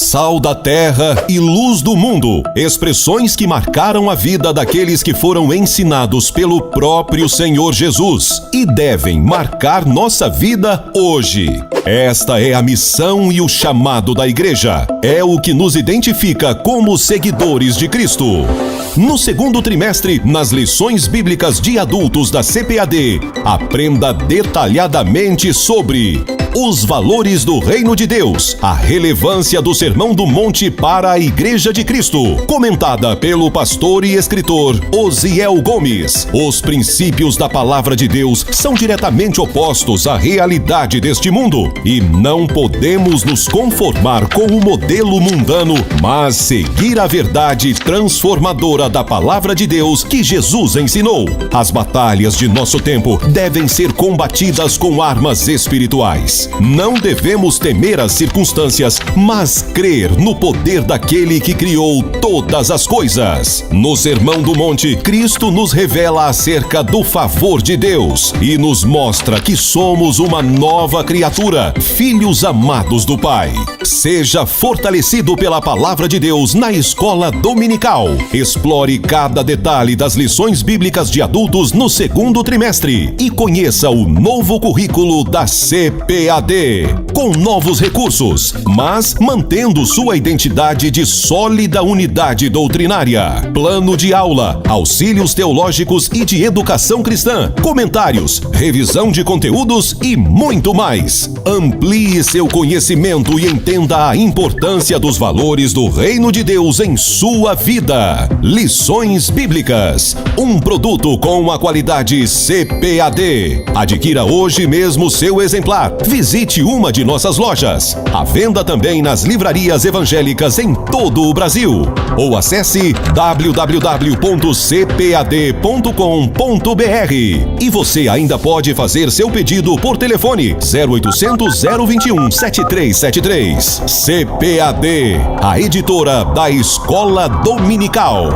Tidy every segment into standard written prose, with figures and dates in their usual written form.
Sal da terra e luz do mundo, expressões que marcaram a vida daqueles que foram ensinados pelo próprio Senhor Jesus e devem marcar nossa vida hoje. Esta é a missão e o chamado da igreja. É o que nos identifica como seguidores de Cristo. No segundo trimestre, nas lições bíblicas de adultos da CPAD, aprenda detalhadamente sobre os valores do Reino de Deus, a relevância do Sermão do Monte para a Igreja de Cristo, comentada pelo pastor e escritor Osiel Gomes. Os princípios da Palavra de Deus são diretamente opostos à realidade deste mundo e não podemos nos conformar com o modelo mundano, mas seguir a verdade transformadora da Palavra de Deus que Jesus ensinou. As batalhas de nosso tempo devem ser combatidas com armas espirituais. Não devemos temer as circunstâncias, mas crer no poder daquele que criou todas as coisas. No Sermão do Monte, Cristo nos revela acerca do favor de Deus e nos mostra que somos uma nova criatura, filhos amados do Pai. Seja fortalecido pela Palavra de Deus na escola dominical. Explore cada detalhe das lições bíblicas de adultos no segundo trimestre e conheça o novo currículo da CPAD, com novos recursos, mas mantendo sua identidade de sólida unidade doutrinária. Plano de aula, auxílios teológicos e de educação cristã, comentários, revisão de conteúdos e muito mais. Amplie seu conhecimento e entenda a importância dos valores do Reino de Deus em sua vida. Lições Bíblicas, um produto com a qualidade CPAD. Adquira hoje mesmo seu exemplar. Visite uma de nossas lojas. À venda também nas livrarias evangélicas em todo o Brasil. Ou acesse www.cpad.com.br. E você ainda pode fazer seu pedido por telefone 0800 021 7373. CPAD, a editora da Escola Dominical.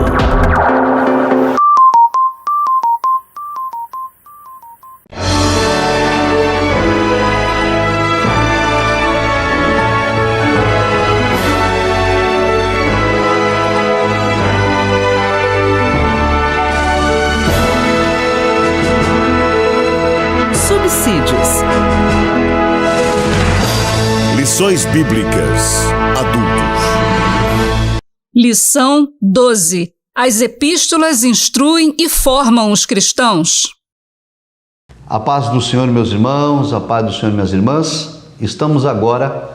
Subsídios. Lições Bíblicas Adultos. Lição 12. As epístolas instruem e formam os cristãos. A paz do Senhor, meus irmãos, a paz do Senhor, minhas irmãs. Estamos agora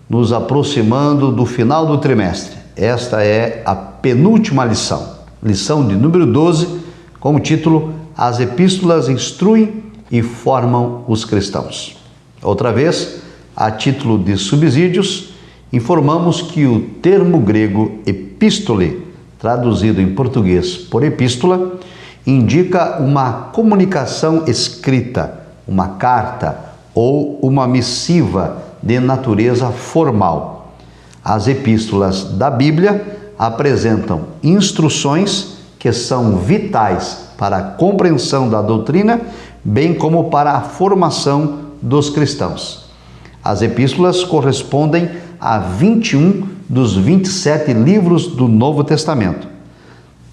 nos aproximando do final do trimestre. Esta é a penúltima lição. Lição de número 12, com o título As epístolas instruem e formam os cristãos. Outra vez, a título de subsídios, informamos que o termo grego epístole, traduzido em português por epístola, indica uma comunicação escrita, uma carta ou uma missiva de natureza formal. As epístolas da Bíblia apresentam instruções que são vitais para a compreensão da doutrina, bem como para a formação dos cristãos. As epístolas correspondem a 21 dos 27 livros do Novo Testamento.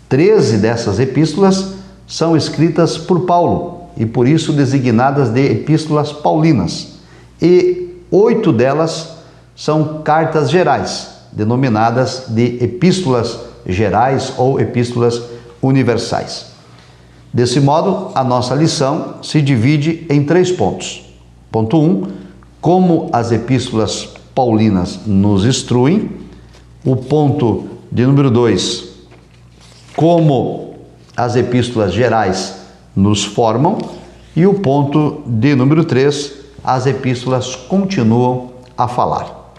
13 dessas epístolas são escritas por Paulo e por isso designadas de epístolas paulinas, e 8 delas são cartas gerais, denominadas de epístolas gerais ou epístolas universais. Desse modo, a nossa lição se divide em 3 pontos. Ponto 1, como as epístolas paulinas nos instruem. O ponto de número 2, como as epístolas gerais nos formam. E o ponto de número 3, as epístolas continuam a falar.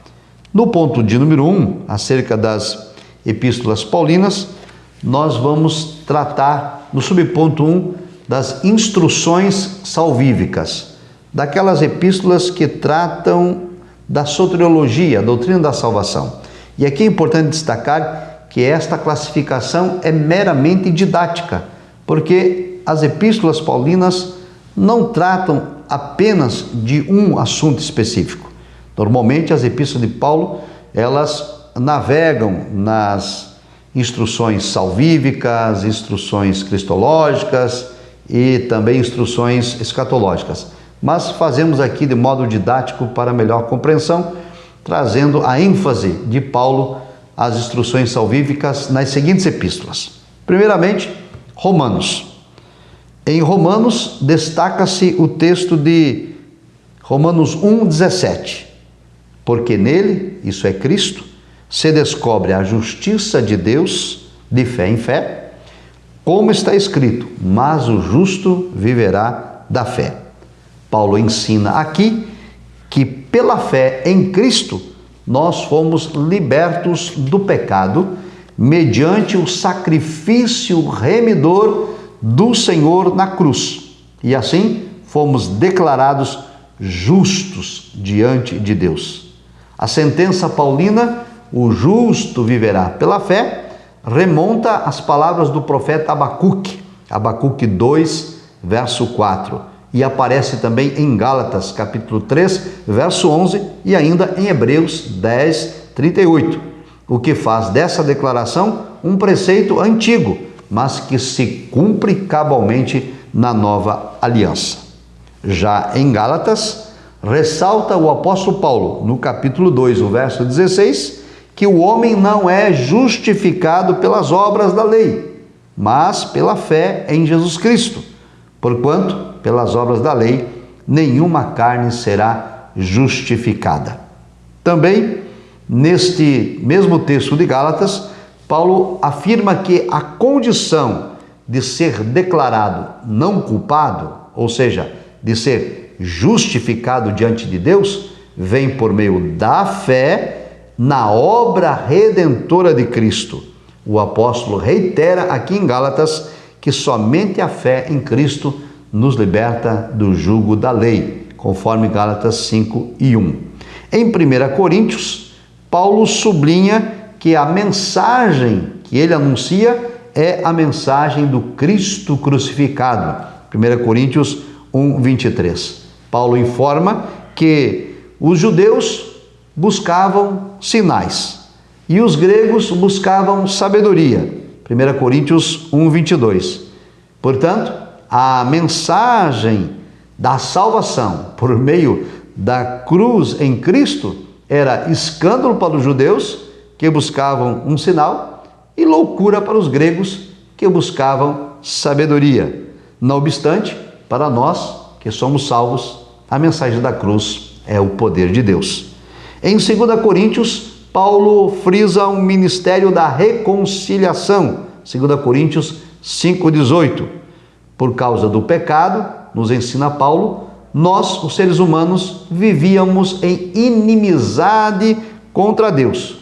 No ponto de número 1, acerca das epístolas paulinas, nós vamos tratar, no subponto 1, das instruções salvíficas, daquelas epístolas que tratam da soteriologia, a doutrina da salvação. E aqui é importante destacar que esta classificação é meramente didática, porque as epístolas paulinas não tratam apenas de um assunto específico. Normalmente as epístolas de Paulo, elas navegam nas instruções salvíficas, instruções cristológicas e também instruções escatológicas. Mas fazemos aqui de modo didático para melhor compreensão, trazendo a ênfase de Paulo às instruções salvíficas nas seguintes epístolas. Primeiramente, Romanos. Em Romanos, destaca-se o texto de Romanos 1,17. Porque nele, isso é Cristo, se descobre a justiça de Deus de fé em fé, como está escrito, mas o justo viverá da fé. Paulo ensina aqui que pela fé em Cristo nós fomos libertos do pecado mediante o sacrifício remidor do Senhor na cruz. E assim fomos declarados justos diante de Deus. A sentença paulina, o justo viverá pela fé, remonta às palavras do profeta Abacuque, Abacuque 2, verso 4. E aparece também em Gálatas, capítulo 3, verso 11, e ainda em Hebreus 10, 38. O que faz dessa declaração um preceito antigo, mas que se cumpre cabalmente na nova aliança. Já em Gálatas, ressalta o apóstolo Paulo, no capítulo 2, o verso 16, que o homem não é justificado pelas obras da lei, mas pela fé em Jesus Cristo. Porquanto, pelas obras da lei, nenhuma carne será justificada. Também, neste mesmo texto de Gálatas, Paulo afirma que a condição de ser declarado não culpado, ou seja, de ser justificado diante de Deus, vem por meio da fé na obra redentora de Cristo. O apóstolo reitera aqui em Gálatas que somente a fé em Cristo nos liberta do jugo da lei, conforme Gálatas 5:1. Em 1 Coríntios, Paulo sublinha que a mensagem que ele anuncia é a mensagem do Cristo crucificado. 1 Coríntios 1:23. Paulo informa que os judeus buscavam sinais e os gregos buscavam sabedoria. 1 Coríntios 1:22. Portanto, a mensagem da salvação por meio da cruz em Cristo era escândalo para os judeus, que buscavam um sinal, e loucura para os gregos, que buscavam sabedoria. Não obstante, para nós que somos salvos, a mensagem da cruz é o poder de Deus. Em 2 Coríntios, Paulo frisa um ministério da reconciliação. 2 Coríntios 5:18. Por causa do pecado, nos ensina Paulo, nós, os seres humanos, vivíamos em inimizade contra Deus.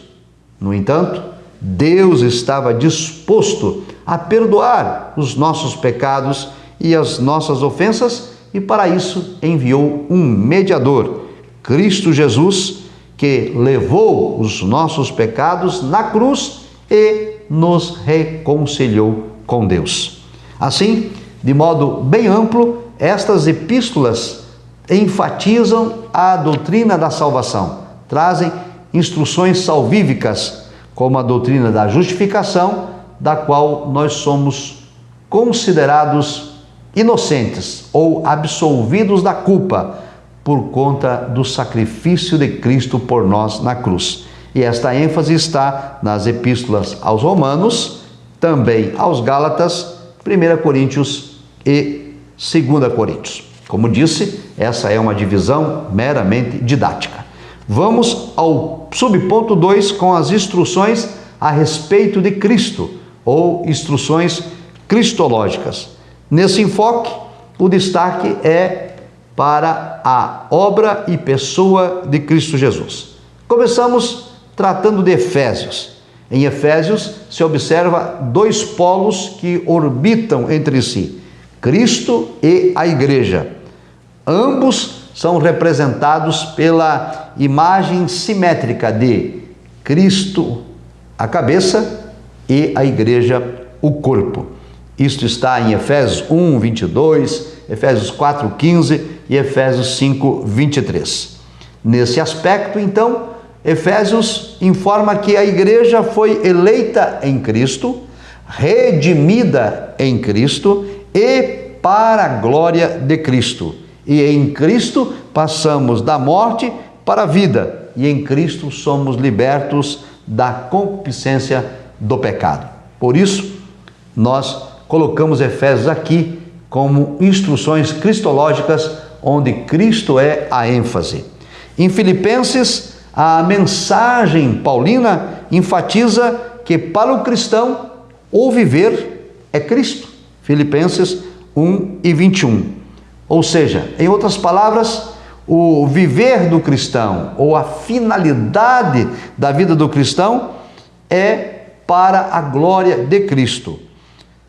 No entanto, Deus estava disposto a perdoar os nossos pecados e as nossas ofensas, e para isso enviou um mediador, Cristo Jesus, que levou os nossos pecados na cruz e nos reconciliou com Deus. Assim, de modo bem amplo, estas epístolas enfatizam a doutrina da salvação, trazem instruções salvíficas, como a doutrina da justificação, da qual nós somos considerados inocentes ou absolvidos da culpa por conta do sacrifício de Cristo por nós na cruz. E esta ênfase está nas epístolas aos Romanos, também aos Gálatas, 1 Coríntios e 2 Coríntios. Como disse, essa é uma divisão meramente didática. Vamos ao subponto 2 com as instruções a respeito de Cristo, ou instruções cristológicas. Nesse enfoque, o destaque é para a obra e pessoa de Cristo Jesus. Começamos tratando de Efésios. Em Efésios se observa dois polos que orbitam entre si, Cristo e a igreja. Ambos são representados pela imagem simétrica de Cristo, a cabeça, e a igreja, o corpo. Isto está em Efésios 1:22, Efésios 4:15 e Efésios 5:23. Nesse aspecto, então, Efésios informa que a igreja foi eleita em Cristo, redimida em Cristo e para a glória de Cristo. E em Cristo passamos da morte para a vida, e em Cristo somos libertos da concupiscência do pecado. Por isso, nós colocamos Efésios aqui como instruções cristológicas, onde Cristo é a ênfase. Em Filipenses, a mensagem paulina enfatiza que para o cristão o viver é Cristo. Filipenses 1:21. Ou seja, em outras palavras, o viver do cristão ou a finalidade da vida do cristão é para a glória de Cristo.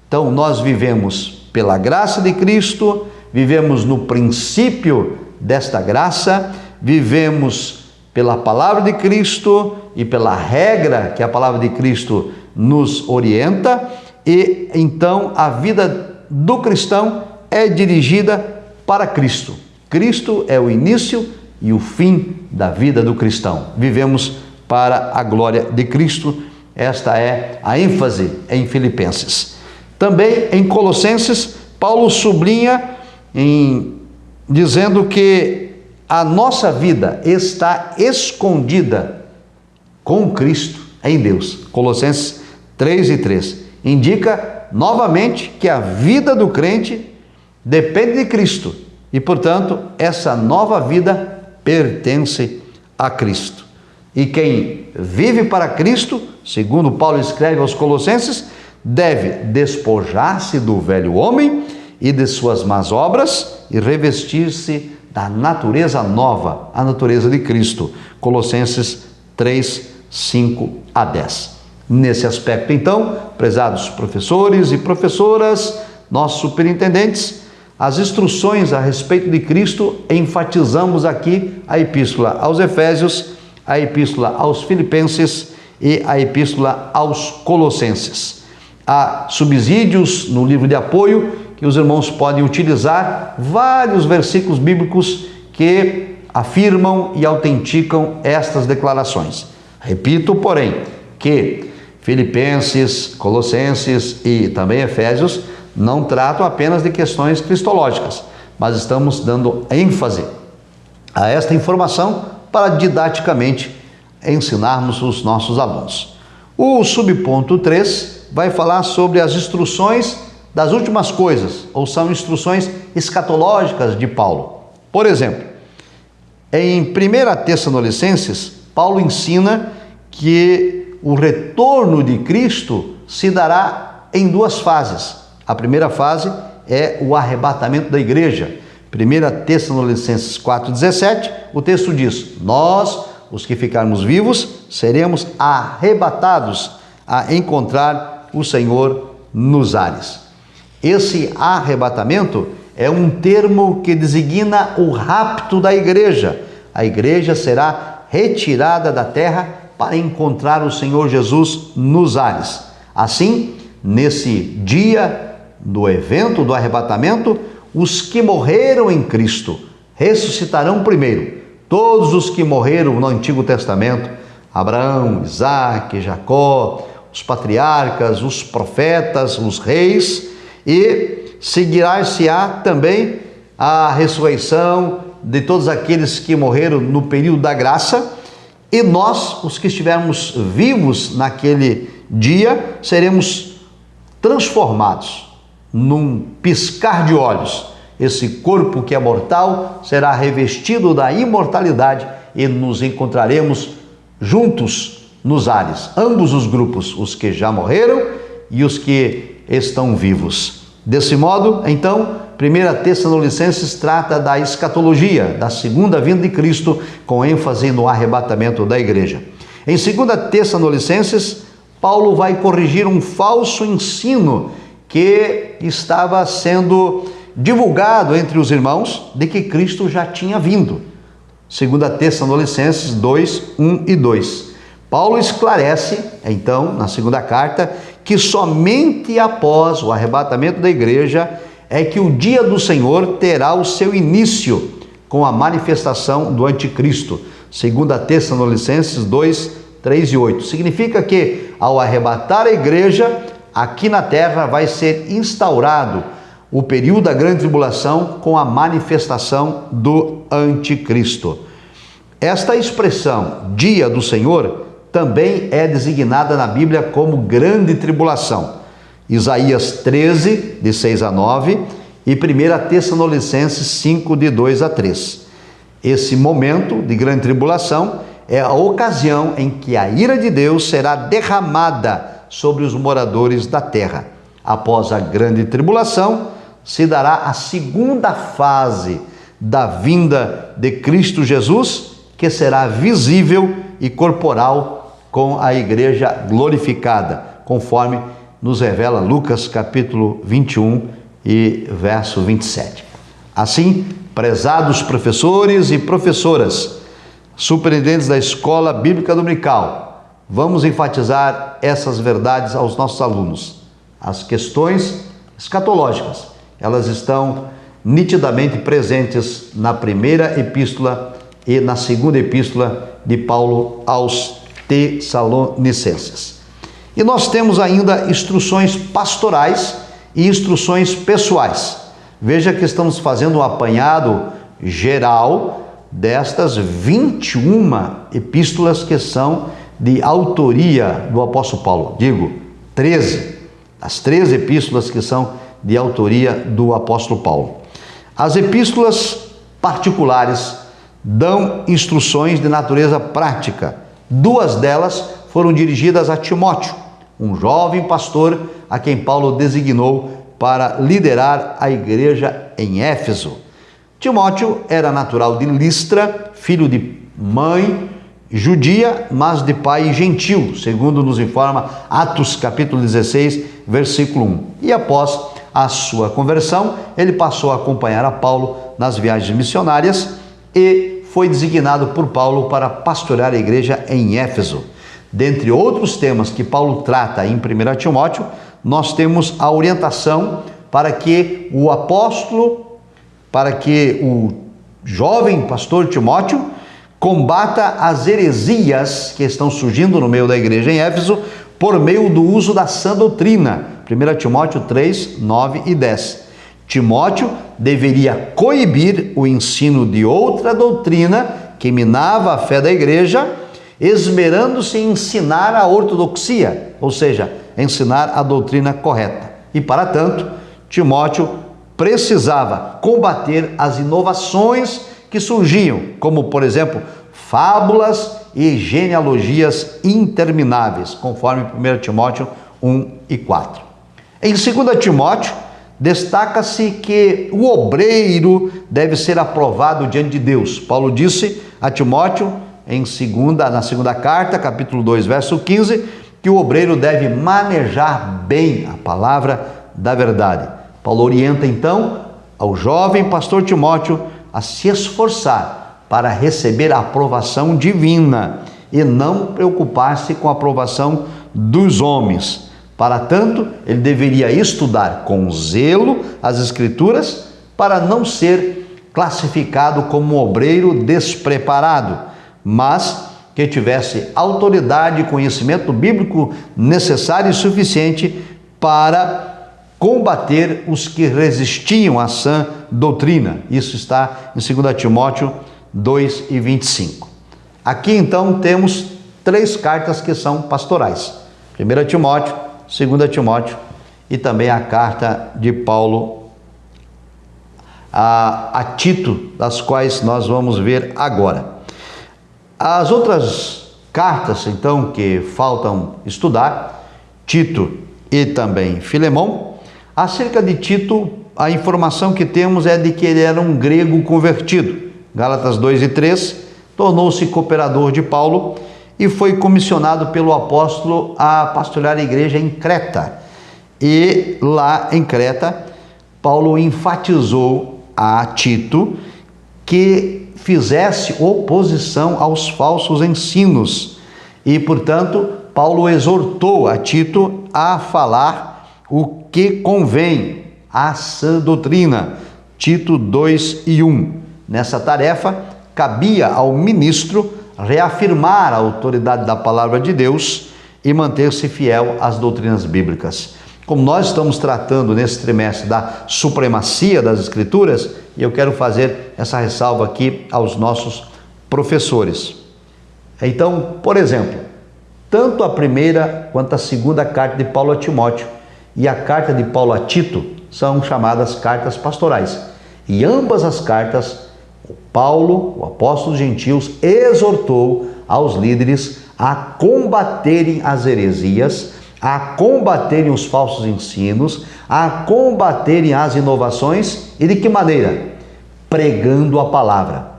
Então nós vivemos pela graça de Cristo, vivemos no princípio desta graça, vivemos pela palavra de Cristo e pela regra que a palavra de Cristo nos orienta, e então a vida do cristão é dirigida para Cristo. Cristo é o início e o fim da vida do cristão. Vivemos para a glória de Cristo. Esta é a ênfase em Filipenses. Também em Colossenses, Paulo sublinha dizendo que a nossa vida está escondida com Cristo em Deus. Colossenses 3:3 indica novamente que a vida do crente depende de Cristo e, portanto, essa nova vida pertence a Cristo. E quem vive para Cristo, segundo Paulo escreve aos Colossenses, deve despojar-se do velho homem e de suas más obras e revestir-se da natureza nova, a natureza de Cristo. Colossenses 3:5-10. Nesse aspecto, então, prezados professores e professoras, nossos superintendentes, as instruções a respeito de Cristo, enfatizamos aqui a epístola aos Efésios, a epístola aos Filipenses e a epístola aos Colossenses. Há subsídios no livro de apoio que os irmãos podem utilizar, vários versículos bíblicos que afirmam e autenticam estas declarações. Repito, porém, que Filipenses, Colossenses e também Efésios não tratam apenas de questões cristológicas, mas estamos dando ênfase a esta informação para didaticamente ensinarmos os nossos alunos. O subponto 3 vai falar sobre as instruções das últimas coisas, ou são instruções escatológicas de Paulo. Por exemplo, em 1 Tessalonicenses, Paulo ensina que o retorno de Cristo se dará em duas fases. A primeira fase é o arrebatamento da igreja. 1 Tessalonicenses 4:17, o texto diz: nós, os que ficarmos vivos, seremos arrebatados a encontrar o Senhor nos ares. Esse arrebatamento é um termo que designa o rapto da igreja. A igreja será retirada da terra para encontrar o Senhor Jesus nos ares. Assim, nesse dia do evento do arrebatamento, os que morreram em Cristo ressuscitarão primeiro. Todos os que morreram no Antigo Testamento, Abraão, Isaque, Jacó, os patriarcas, os profetas, os reis, e seguirá-se-á também a ressurreição de todos aqueles que morreram no período da graça, e nós, os que estivermos vivos naquele dia, seremos transformados num piscar de olhos. Esse corpo que é mortal será revestido da imortalidade e nos encontraremos juntos nos ares, ambos os grupos, os que já morreram e os que estão vivos. Desse modo, então, 1 Tessalonicenses trata da escatologia, da segunda vinda de Cristo, com ênfase no arrebatamento da igreja. Em 2 Tessalonicenses, Paulo vai corrigir um falso ensino que estava sendo divulgado entre os irmãos de que Cristo já tinha vindo. 2 Tessalonicenses 2:1 e 2. Paulo esclarece, então, na segunda carta, que somente após o arrebatamento da igreja é que o dia do Senhor terá o seu início com a manifestação do anticristo. Segunda Tessalonicenses 2, 3 e 8. Significa que ao arrebatar a igreja, aqui na terra vai ser instaurado o período da grande tribulação com a manifestação do anticristo. Esta expressão, dia do Senhor, também é designada na Bíblia como grande tribulação. Isaías 13, de 6 a 9 e 1 Tessalonicenses 5, de 2 a 3. Esse momento de grande tribulação é a ocasião em que a ira de Deus será derramada sobre os moradores da terra. Após a grande tribulação, se dará a segunda fase da vinda de Cristo Jesus, que será visível e corporal com a igreja glorificada, conforme nos revela Lucas capítulo 21 e verso 27. Assim, prezados professores e professoras, superintendentes da Escola Bíblica Dominical, vamos enfatizar essas verdades aos nossos alunos. As questões escatológicas, elas estão nitidamente presentes na primeira epístola e na segunda epístola de Paulo aos Tessalonicenses. E nós temos ainda instruções pastorais e instruções pessoais. Veja que estamos fazendo um apanhado geral destas 21 epístolas que são de autoria do apóstolo Paulo. Digo, 13. As 13 epístolas que são de autoria do apóstolo Paulo. As epístolas particulares dão instruções de natureza prática. 2 delas foram dirigidas a Timóteo, um jovem pastor a quem Paulo designou para liderar a igreja em Éfeso. Timóteo era natural de Listra, filho de mãe judia, mas de pai gentil, segundo nos informa Atos capítulo 16, versículo 1. E após a sua conversão, ele passou a acompanhar a Paulo nas viagens missionárias e foi designado por Paulo para pastorear a igreja em Éfeso. Dentre outros temas que Paulo trata em 1 Timóteo, nós temos a orientação para que o apóstolo, para que o jovem pastor Timóteo combata as heresias que estão surgindo no meio da igreja em Éfeso por meio do uso da sã doutrina. 1 Timóteo 3, 9 e 10. Timóteo deveria coibir o ensino de outra doutrina que minava a fé da igreja, esmerando-se em ensinar a ortodoxia, ou seja, ensinar a doutrina correta. E para tanto, Timóteo precisava combater as inovações que surgiam, como por exemplo, fábulas e genealogias intermináveis, conforme 1 Timóteo 1 e 4. Em 2 Timóteo, destaca-se que o obreiro deve ser aprovado diante de Deus. Paulo disse a Timóteo, na segunda carta, capítulo 2, verso 15, que o obreiro deve manejar bem a palavra da verdade. Paulo orienta então ao jovem pastor Timóteo a se esforçar para receber a aprovação divina e não preocupar-se com a aprovação dos homens. Para tanto, ele deveria estudar com zelo as Escrituras para não ser classificado como um obreiro despreparado, mas que tivesse autoridade e conhecimento bíblico necessário e suficiente para combater os que resistiam à sã doutrina. Isso está em 2 Timóteo 2 e 25. Aqui então temos 3 cartas que são pastorais. 1 Timóteo, 2 Timóteo e também a carta de Paulo a Tito, das quais nós vamos ver agora. As outras cartas, então, que faltam estudar, Tito e também Filemão. Acerca de Tito, a informação que temos é de que ele era um grego convertido. Gálatas 2 e 3, tornou-se cooperador de Paulo e foi comissionado pelo apóstolo a pastorear a igreja em Creta. E lá em Creta, Paulo enfatizou a Tito que fizesse oposição aos falsos ensinos. E, portanto, Paulo exortou a Tito a falar o que convém à sã doutrina. Tito 2 e 1. Nessa tarefa, cabia ao ministro reafirmar a autoridade da palavra de Deus e manter-se fiel às doutrinas bíblicas. Como nós estamos tratando nesse trimestre da supremacia das Escrituras, eu quero fazer essa ressalva aqui aos nossos professores. Então, por exemplo, tanto a primeira quanto a segunda carta de Paulo a Timóteo e a carta de Paulo a Tito são chamadas cartas pastorais. E ambas as cartas, Paulo, o apóstolo dos gentios, exortou aos líderes a combaterem as heresias, a combaterem os falsos ensinos, a combaterem as inovações. E de que maneira? Pregando a palavra,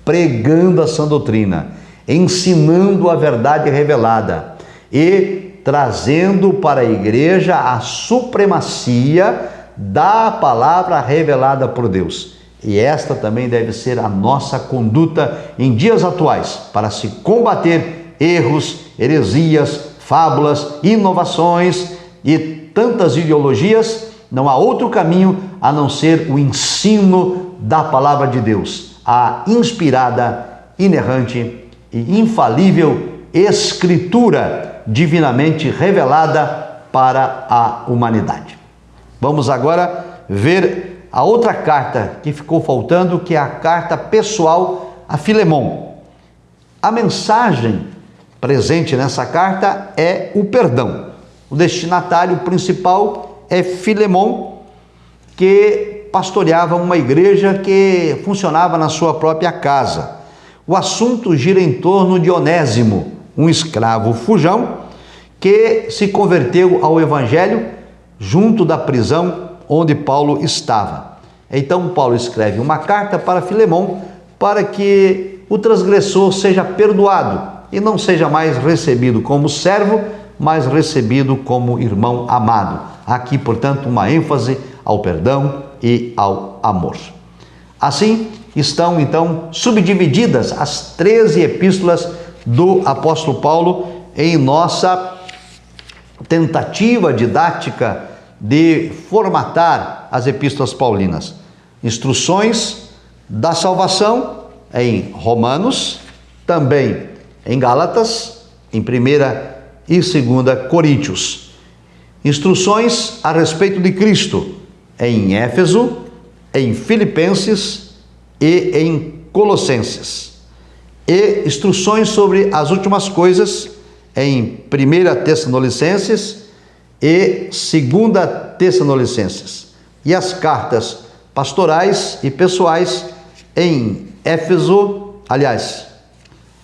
pregando a sã doutrina, ensinando a verdade revelada e trazendo para a igreja a supremacia da palavra revelada por Deus. E esta também deve ser a nossa conduta em dias atuais, para se combater erros, heresias, fábulas, inovações e tantas ideologias. Não há outro caminho a não ser o ensino da palavra de Deus, a inspirada, inerrante e infalível Escritura divinamente revelada para a humanidade. Vamos agora ver a outra carta que ficou faltando, que é a carta pessoal a Filemon. A mensagem presente nessa carta é o perdão. O destinatário principal é Filemon, que pastoreava uma igreja que funcionava na sua própria casa. O assunto gira em torno de Onésimo, um escravo fujão que se converteu ao evangelho junto da prisão onde Paulo estava. Então Paulo escreve uma carta para Filemon para que o transgressor seja perdoado e não seja mais recebido como servo, mas recebido como irmão amado. Aqui, portanto, uma ênfase ao perdão e ao amor. Assim, estão então subdivididas as 13 epístolas do apóstolo Paulo em nossa tentativa didática de formatar as epístolas paulinas. Instruções da salvação em Romanos, também em Gálatas, em 1ª e 2ª Coríntios. Instruções a respeito de Cristo em Éfeso, em Filipenses e em Colossenses. E instruções sobre as últimas coisas em 1 Tessalonicenses e 2 Tessalonicenses. E as cartas pastorais e pessoais em Éfeso, aliás,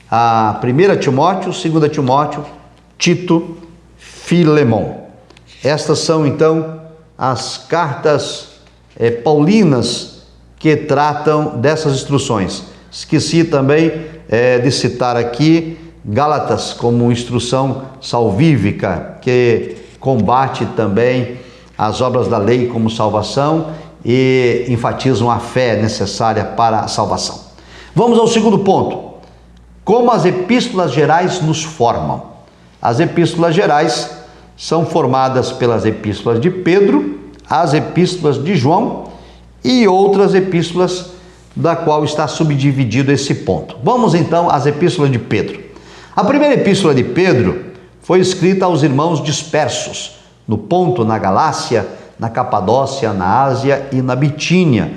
a 1 Timóteo, 2 Timóteo, Tito, Filemon. Estas são então as cartas paulinas que tratam dessas instruções. Esqueci também de citar aqui Gálatas como instrução salvífica, que combate também as obras da lei como salvação e enfatizam a fé necessária para a salvação. Vamos ao segundo ponto. Como as epístolas gerais nos formam? As epístolas gerais são formadas pelas epístolas de Pedro, as epístolas de João e outras epístolas da qual está subdividido esse ponto. Vamos então às epístolas de Pedro. A primeira epístola de Pedro foi escrita aos irmãos dispersos no Ponto, na Galácia, na Capadócia, na Ásia e na Bitínia.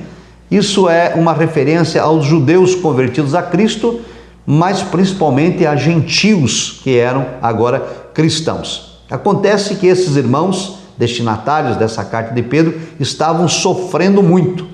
Isso é uma referência aos judeus convertidos a Cristo, mas principalmente a gentios que eram agora cristãos. Acontece que esses irmãos, destinatários dessa carta de Pedro, estavam sofrendo muito.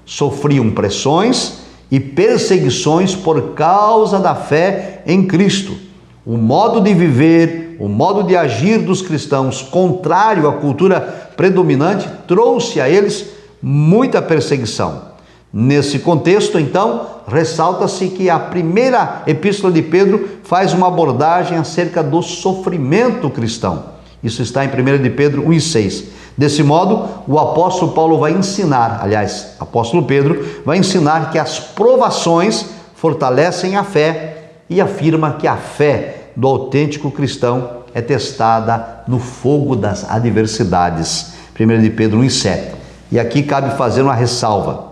Sofriam pressões e perseguições por causa da fé em Cristo. O modo de viver, o modo de agir dos cristãos, contrário à cultura predominante, trouxe a eles muita perseguição. Nesse contexto, então, ressalta-se que a primeira epístola de Pedro faz uma abordagem acerca do sofrimento cristão. Isso está em 1 de Pedro 1,6. Desse modo, o apóstolo Paulo vai ensinar, aliás, o apóstolo Pedro vai ensinar que as provações fortalecem a fé e afirma que a fé do autêntico cristão é testada no fogo das adversidades. 1 de Pedro 1,7. E aqui cabe fazer uma ressalva.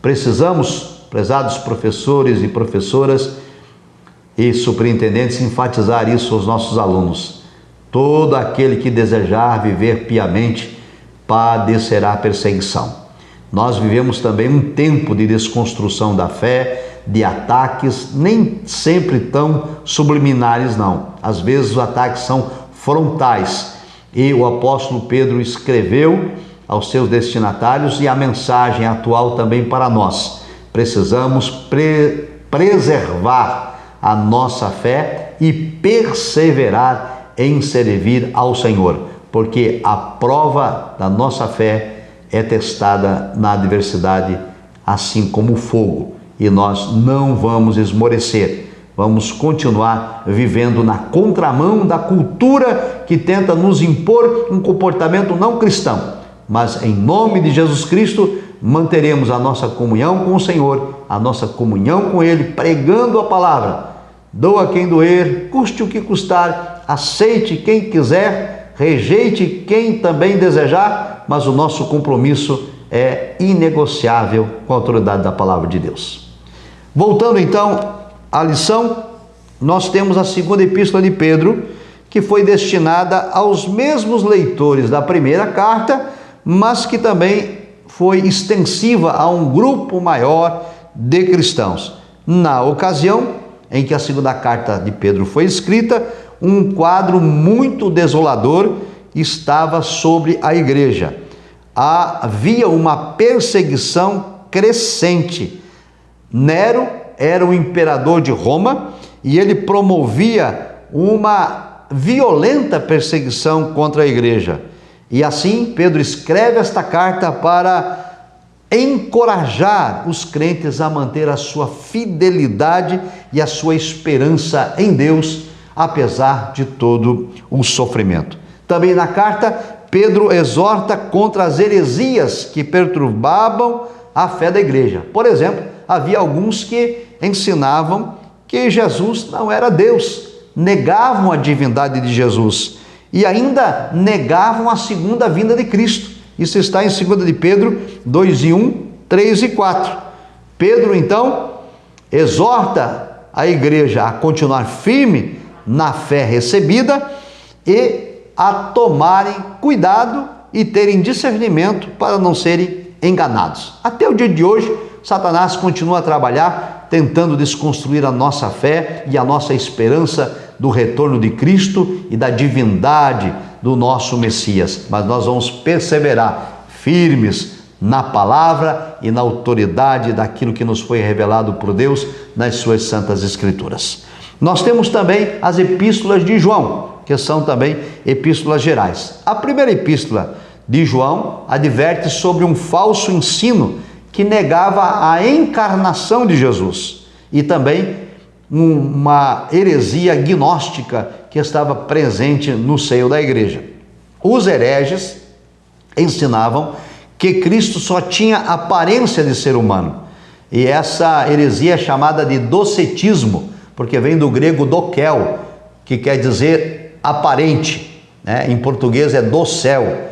Precisamos, prezados professores e professoras, e superintendentes enfatizar isso aos nossos alunos. Todo aquele que desejar viver piamente padecerá perseguição. Nós vivemos também um tempo de desconstrução da fé, de ataques, nem sempre tão subliminares não. Às vezes os ataques são frontais. E o apóstolo Pedro escreveu aos seus destinatários, e a mensagem atual também para nós. Precisamos preservar a nossa fé e perseverar em servir ao Senhor, porque a prova da nossa fé é testada na adversidade, assim como o fogo, e nós não vamos esmorecer. Vamos continuar vivendo na contramão da cultura que tenta nos impor um comportamento não cristão, mas em nome de Jesus Cristo manteremos a nossa comunhão com o Senhor, a nossa comunhão com Ele, pregando a palavra. Doa quem doer, custe o que custar, aceite quem quiser, rejeite quem também desejar, mas o nosso compromisso é inegociável com a autoridade da palavra de Deus. Voltando então à lição, nós temos a segunda epístola de Pedro, que foi destinada aos mesmos leitores da primeira carta, mas que também foi extensiva a um grupo maior de cristãos. Na ocasião em que a segunda carta de Pedro foi escrita, um quadro muito desolador estava sobre a igreja. Havia uma perseguição crescente. Nero era o imperador de Roma e ele promovia uma violenta perseguição contra a igreja. E assim, Pedro escreve esta carta para encorajar os crentes a manter a sua fidelidade e a sua esperança em Deus, apesar de todo o sofrimento. Também na carta, Pedro exorta contra as heresias que perturbavam a fé da igreja. Por exemplo, havia alguns que ensinavam que Jesus não era Deus, negavam a divindade de Jesus e ainda negavam a segunda vinda de Cristo. Isso está em 2 de Pedro 2:1, 3 e 4. Pedro, então, exorta a igreja a continuar firme na fé recebida e a tomarem cuidado e terem discernimento para não serem enganados. Até o dia de hoje, Satanás continua a trabalhar, tentando desconstruir a nossa fé e a nossa esperança do retorno de Cristo e da divindade do nosso Messias. Mas nós vamos perseverar firmes na palavra e na autoridade daquilo que nos foi revelado por Deus nas suas santas escrituras. Nós temos também as epístolas de João, que são também epístolas gerais. A primeira epístola de João adverte sobre um falso ensino que negava a encarnação de Jesus e também uma heresia gnóstica que estava presente no seio da igreja. Os hereges ensinavam que Cristo só tinha aparência de ser humano, e essa heresia é chamada de docetismo, porque vem do grego dokel, que quer dizer aparente, né? Em português é docel,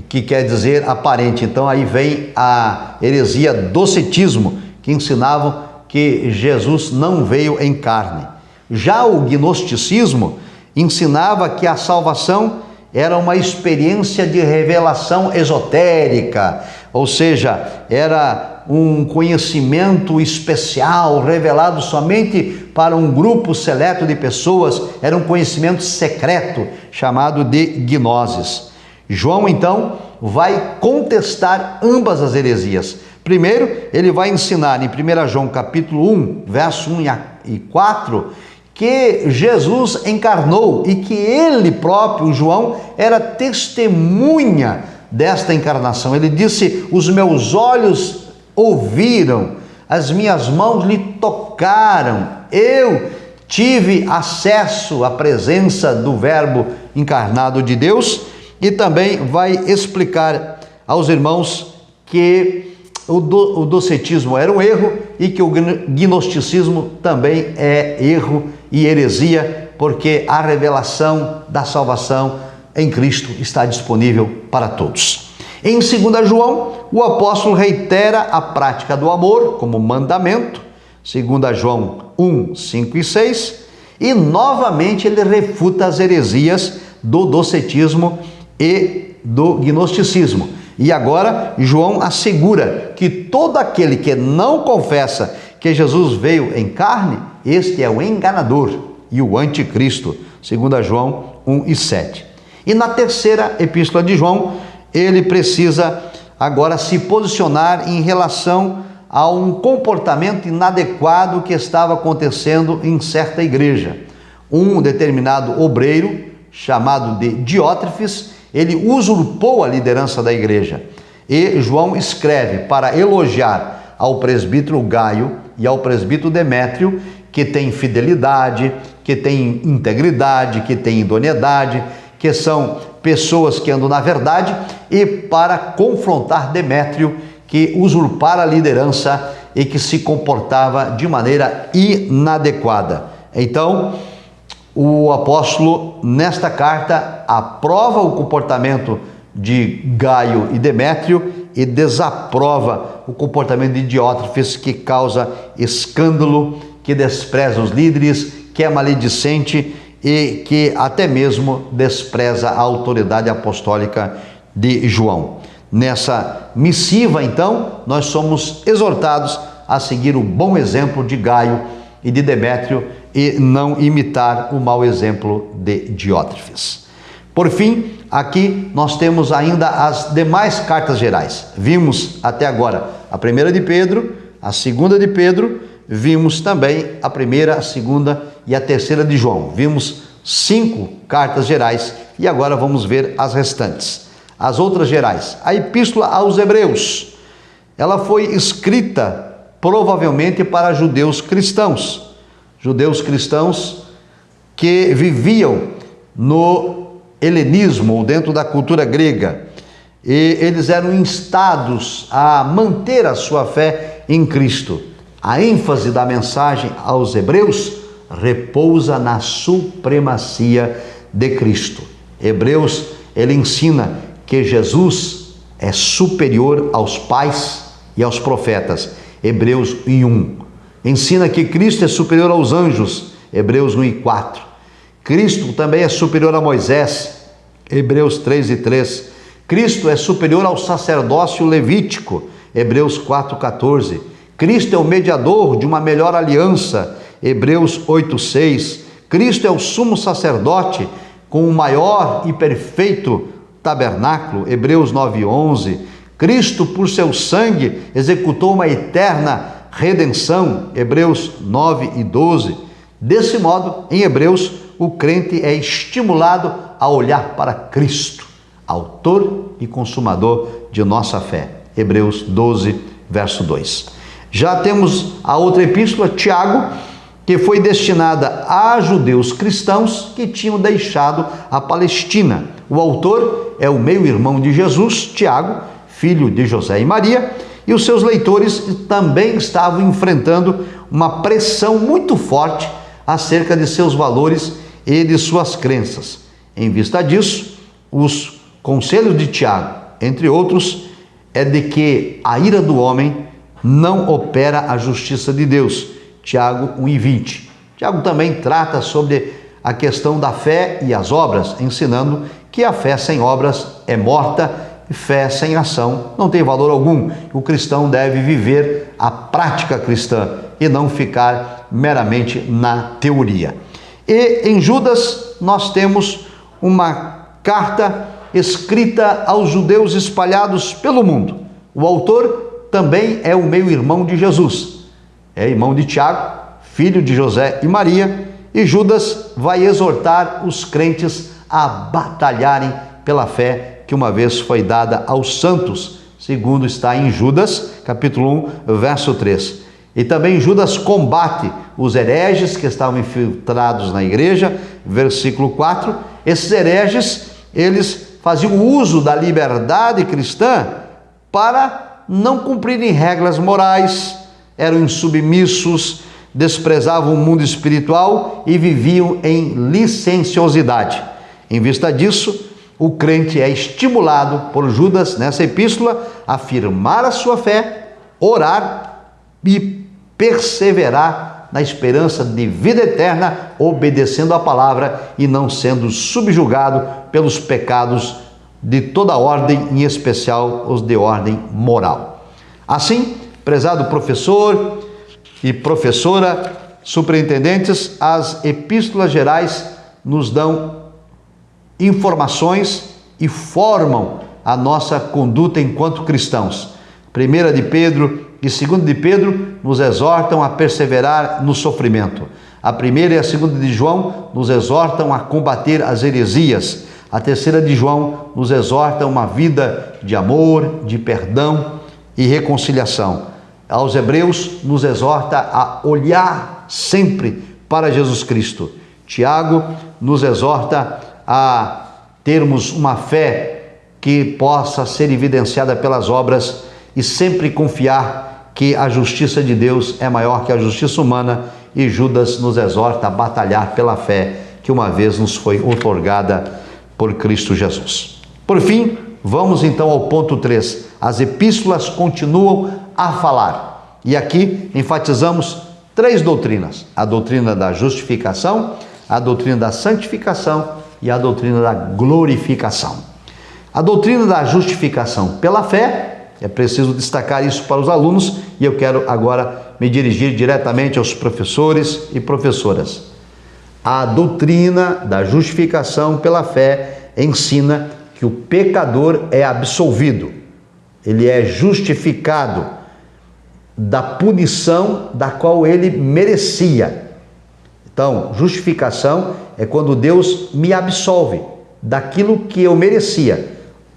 que quer dizer aparente. Então aí vem a heresia docetismo, que ensinavam que Jesus não veio em carne. Já o gnosticismo ensinava que a salvação era uma experiência de revelação esotérica, ou seja, era um conhecimento especial revelado somente para um grupo seleto de pessoas, era um conhecimento secreto chamado de gnoses. João então vai contestar ambas as heresias. Primeiro, ele vai ensinar em 1 João capítulo 1, verso 1 e 4, que Jesus encarnou e que ele próprio, João, era testemunha desta encarnação. Ele disse: os meus olhos ouviram, as minhas mãos lhe tocaram, eu tive acesso à presença do Verbo encarnado de Deus. E também vai explicar aos irmãos que o docetismo era um erro e que o gnosticismo também é erro e heresia, porque a revelação da salvação em Cristo está disponível para todos. Em 2 João, o apóstolo reitera a prática do amor como mandamento, 2 João 1, 5 e 6, e novamente ele refuta as heresias do docetismo e do gnosticismo. E agora João assegura que todo aquele que não confessa que Jesus veio em carne, este é o enganador e o anticristo, 2 João 1 e 7. E na terceira epístola de João, ele precisa agora se posicionar em relação a um comportamento inadequado que estava acontecendo em certa igreja. Um determinado obreiro, chamado de Diótrefes, ele usurpou a liderança da igreja. E João escreve para elogiar ao presbítero Gaio e ao presbítero Demétrio, que tem fidelidade, que tem integridade, que tem idoneidade, que são pessoas que andam na verdade, e para confrontar Demétrio, que usurpara a liderança e que se comportava de maneira inadequada. Então, o apóstolo, nesta carta, aprova o comportamento de Gaio e Demétrio e desaprova o comportamento de Diótrefes, que causa escândalo, que despreza os líderes, que é maledicente e que até mesmo despreza a autoridade apostólica de João. Nessa missiva, então, nós somos exortados a seguir o bom exemplo de Gaio e de Demétrio e não imitar o mau exemplo de Diótrefes. Por fim, aqui nós temos ainda as demais cartas gerais. Vimos até agora a primeira de Pedro, a segunda de Pedro, vimos também a primeira, a segunda e a terceira de João. Vimos 5 cartas gerais e agora vamos ver as restantes. As outras gerais. A epístola aos Hebreus, ela foi escrita provavelmente para judeus cristãos que viviam no helenismo, ou dentro da cultura grega, e eles eram instados a manter a sua fé em Cristo. A ênfase da mensagem aos Hebreus repousa na supremacia de Cristo. Hebreus, ele ensina que Jesus é superior aos pais e aos profetas. Hebreus 1. Ensina que Cristo é superior aos anjos. Hebreus 1 e 4. Cristo também é superior a Moisés. Hebreus 3 e 3. Cristo é superior ao sacerdócio levítico. Hebreus 4, 14. Cristo é o mediador de uma melhor aliança. Hebreus 8, 6. Cristo é o sumo sacerdote com o maior e perfeito tabernáculo. Hebreus 9, 11. Cristo, por seu sangue, executou uma eterna redenção. Hebreus 9 e 12. Desse modo, em Hebreus, o crente é estimulado a olhar para Cristo, autor e consumador de nossa fé. Hebreus 12, verso 2. Já temos a outra epístola, Tiago, que foi destinada a judeus cristãos que tinham deixado a Palestina. O autor é o meio-irmão de Jesus, Tiago, filho de José e Maria, e os seus leitores também estavam enfrentando uma pressão muito forte acerca de seus valores e de suas crenças. Em vista disso, os conselhos de Tiago, entre outros, é de que a ira do homem não opera a justiça de Deus. Tiago 1 e 20. Tiago também trata sobre a questão da fé e as obras, ensinando que a fé sem obras é morta, e fé sem ação não tem valor algum. O cristão deve viver a prática cristã e não ficar meramente na teoria. E em Judas nós temos uma carta escrita aos judeus espalhados pelo mundo. O autor também é o meio-irmão de Jesus. É irmão de Tiago, filho de José e Maria, e Judas vai exortar os crentes a batalharem pela fé que uma vez foi dada aos santos, segundo está em Judas, capítulo 1, verso 3. E também Judas combate os hereges que estavam infiltrados na igreja, versículo 4. Esses hereges, eles faziam uso da liberdade cristã para não cumprirem regras morais, eram insubmissos, desprezavam o mundo espiritual e viviam em licenciosidade. Em vista disso, o crente é estimulado por Judas, nessa epístola, a afirmar a sua fé, orar e perseverar na esperança de vida eterna, obedecendo a palavra e não sendo subjugado pelos pecados de toda ordem, em especial os de ordem moral. Assim, prezado professor e professora, superintendentes, as epístolas gerais nos dão informações e formam a nossa conduta enquanto cristãos. 1 de Pedro e 2 de Pedro nos exortam a perseverar no sofrimento. A 1ª e a 2ª de João nos exortam a combater as heresias. A 3ª de João nos exorta uma vida de amor, de perdão e reconciliação. Aos Hebreus nos exorta a olhar sempre para Jesus Cristo. Tiago nos exorta a termos uma fé que possa ser evidenciada pelas obras e sempre confiar que a justiça de Deus é maior que a justiça humana, e Judas nos exorta a batalhar pela fé que uma vez nos foi outorgada por Cristo Jesus. Por fim, vamos então ao ponto 3. As epístolas continuam a falar. E aqui enfatizamos 3 doutrinas: a doutrina da justificação, a doutrina da santificação e a doutrina da glorificação. A doutrina da justificação pela fé, é preciso destacar isso para os alunos, e eu quero agora me dirigir diretamente aos professores e professoras. A doutrina da justificação pela fé ensina que o pecador é absolvido, ele é justificado da punição da qual ele merecia. Então, justificação é quando Deus me absolve daquilo que eu merecia.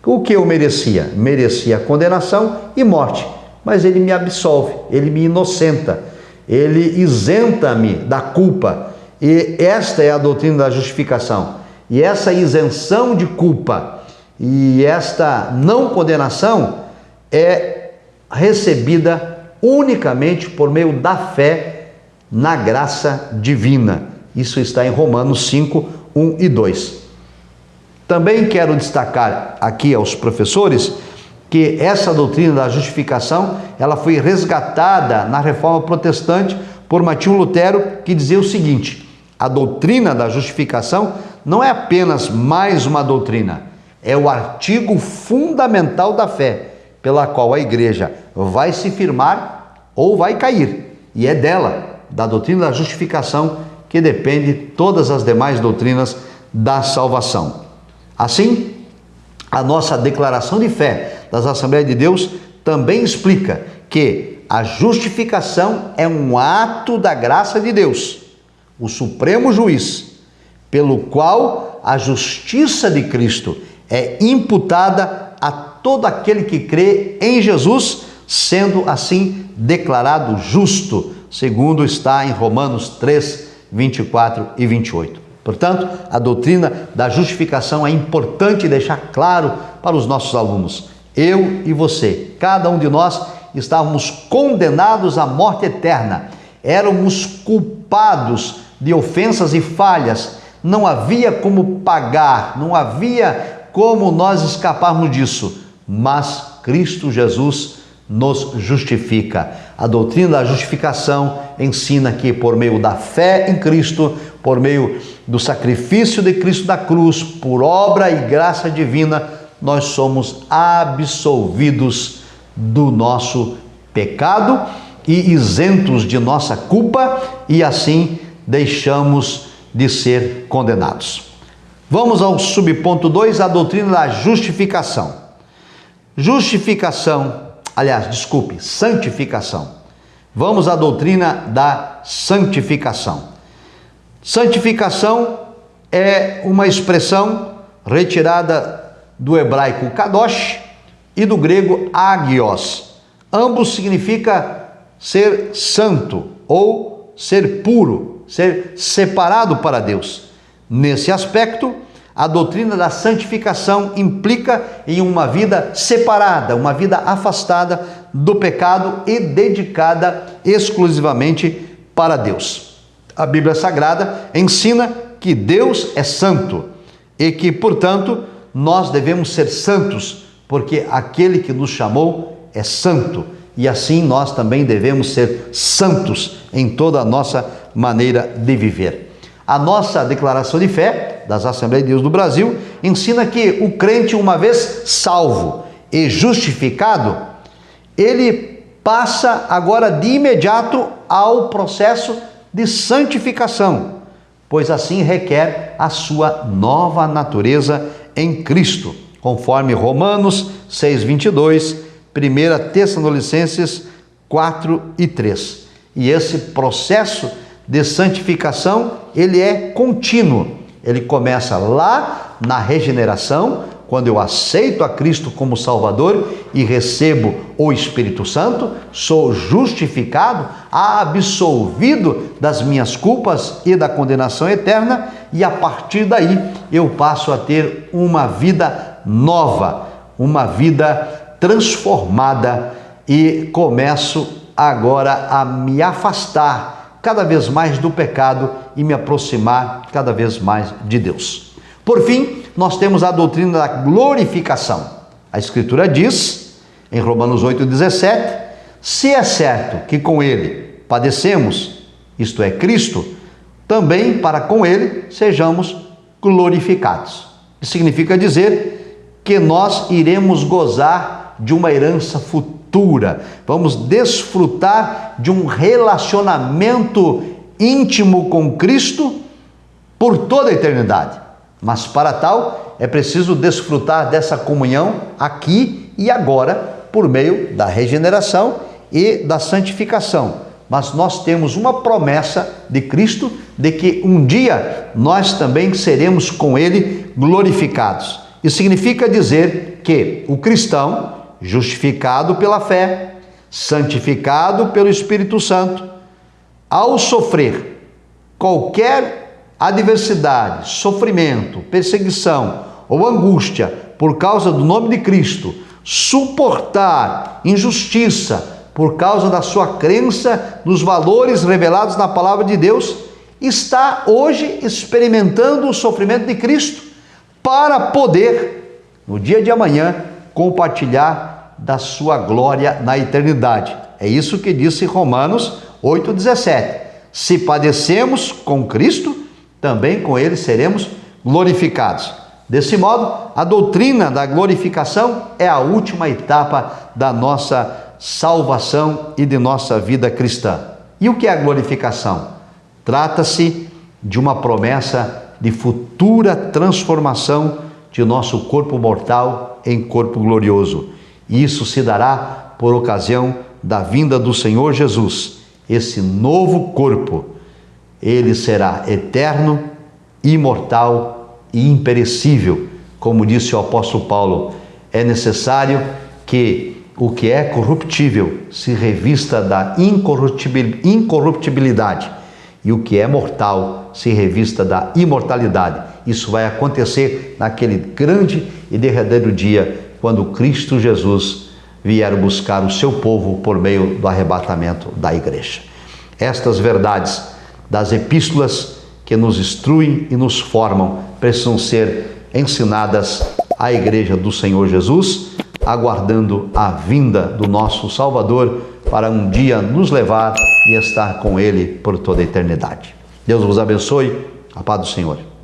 O que eu merecia? Merecia condenação e morte, mas ele me absolve, ele me inocenta, ele isenta-me da culpa. E esta é a doutrina da justificação. E essa isenção de culpa e esta não condenação é recebida unicamente por meio da fé na graça divina. Isso está em Romanos 5, 1 e 2. Também quero destacar aqui aos professores que essa doutrina da justificação, ela foi resgatada na Reforma Protestante por Martinho Lutero, que dizia o seguinte: a doutrina da justificação não é apenas mais uma doutrina, é o artigo fundamental da fé, pela qual a igreja vai se firmar ou vai cair. E é dela, da doutrina da justificação, que depende todas as demais doutrinas da salvação. Assim, a nossa declaração de fé das Assembleias de Deus também explica que a justificação é um ato da graça de Deus, o supremo juiz, pelo qual a justiça de Cristo é imputada a todo aquele que crê em Jesus, sendo assim declarado justo, segundo está em Romanos 3, 24 e 28. Portanto, a doutrina da justificação é importante deixar claro para os nossos alunos. Eu e você, cada um de nós, estávamos condenados à morte eterna. Éramos culpados de ofensas e falhas. Não havia como pagar, não havia como nós escaparmos disso. Mas Cristo Jesus nos justifica. A doutrina da justificação ensina que por meio da fé em Cristo, por meio do sacrifício de Cristo da cruz, por obra e graça divina, nós somos absolvidos do nosso pecado e isentos de nossa culpa, e assim deixamos de ser condenados. Vamos ao subponto 2, a doutrina da justificação. Santificação. Vamos à doutrina da santificação. Santificação é uma expressão retirada do hebraico kadosh e do grego agios. Ambos significa ser santo ou ser puro, ser separado para Deus. Nesse aspecto, a doutrina da santificação implica em uma vida separada, uma vida afastada do pecado e dedicada exclusivamente para Deus. A Bíblia Sagrada ensina que Deus é santo e que, portanto, nós devemos ser santos, porque aquele que nos chamou é santo e assim nós também devemos ser santos em toda a nossa maneira de viver. A nossa declaração de fé das Assembleias de Deus do Brasil ensina que o crente, uma vez salvo e justificado, ele passa agora de imediato ao processo de santificação, pois assim requer a sua nova natureza em Cristo, conforme Romanos 6:22, 1 Tessalonicenses 4:3. E esse processo de santificação, ele é contínuo. Ele começa lá na regeneração, quando eu aceito a Cristo como Salvador e recebo o Espírito Santo, sou justificado, absolvido das minhas culpas e da condenação eterna, e a partir daí eu passo a ter uma vida nova, uma vida transformada, e começo agora a me afastar cada vez mais do pecado e me aproximar cada vez mais de Deus. Por fim, nós temos a doutrina da glorificação. A Escritura diz, em Romanos 8:17, se é certo que com ele padecemos, isto é, Cristo, também para com ele sejamos glorificados. Isso significa dizer que nós iremos gozar de uma herança futura, vamos desfrutar de um relacionamento íntimo com Cristo por toda a eternidade. Mas para tal é preciso desfrutar dessa comunhão aqui e agora por meio da regeneração e da santificação. Mas nós temos uma promessa de Cristo de que um dia nós também seremos com ele glorificados. Isso significa dizer que o cristão, justificado pela fé, santificado pelo Espírito Santo, ao sofrer qualquer adversidade, sofrimento, perseguição ou angústia por causa do nome de Cristo, suportar injustiça por causa da sua crença nos valores revelados na palavra de Deus, está hoje experimentando o sofrimento de Cristo para poder, no dia de amanhã, compartilhar da sua glória na eternidade. É isso que disse Romanos 8:17. Se padecemos com Cristo, também com ele seremos glorificados. Desse modo, a doutrina da glorificação é a última etapa da nossa salvação e de nossa vida cristã. E o que é a glorificação? Trata-se de uma promessa de futura transformação de nosso corpo mortal em corpo glorioso. E isso se dará por ocasião da vinda do Senhor Jesus. Esse novo corpo, ele será eterno, imortal e imperecível. Como disse o apóstolo Paulo, é necessário que o que é corruptível se revista da incorruptibilidade e o que é mortal se revista da imortalidade. Isso vai acontecer naquele grande e derradeiro dia, quando Cristo Jesus vier buscar o seu povo por meio do arrebatamento da igreja. Estas verdades das epístolas que nos instruem e nos formam precisam ser ensinadas à igreja do Senhor Jesus, aguardando a vinda do nosso Salvador para um dia nos levar e estar com ele por toda a eternidade. Deus vos abençoe. A paz do Senhor.